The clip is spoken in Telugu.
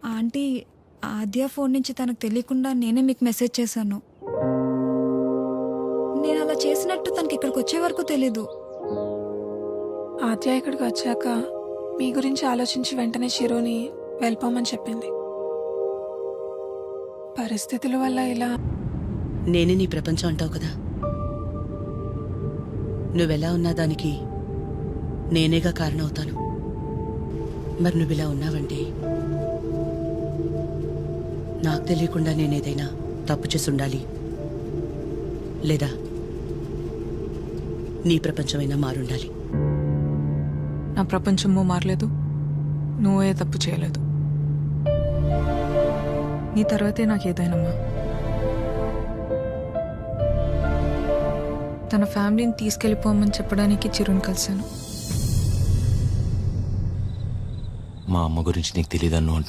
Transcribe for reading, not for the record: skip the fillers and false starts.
ఆంటీ, ఆద్య ఫోన్ నుంచి తనకు తెలియకుండా నేనే మీకు మెసేజ్ చేశాను. నేను అలా చేసినట్టు తనకి ఇక్కడికి వచ్చే వరకు తెలీదు. ఆద్య ఇక్కడికి వచ్చాక మీ గురించి ఆలోచించి వెంటనే చిరుని వెళ్ళిపోమని చెప్పింది. పరిస్థితుల వల్ల ఇలా. నేనే నీ ప్రపంచం అంటావు కదా, నువ్వెలా ఉన్నా దానికి నేనేగా కారణమవుతాను. మరి నువ్విలా ఉన్నావంటే నాకు తెలియకుండా నేనేదైనా తప్పు చేసి ఉండాలి, లేదా నీ ప్రపంచమైనా మారుండాలి. నా ప్రపంచము మారలేదు, నువ్వే తప్పు చేయలేదు. నీ తర్వాతే నాకేదైనమ్మా. తన ఫ్యామిలీని తీసుకెళ్ళిపోమని చెప్పడానికి చిరుని కలిశాను. మా అమ్మ గురించి నీకు తెలియదన్ను అంటున్నావు.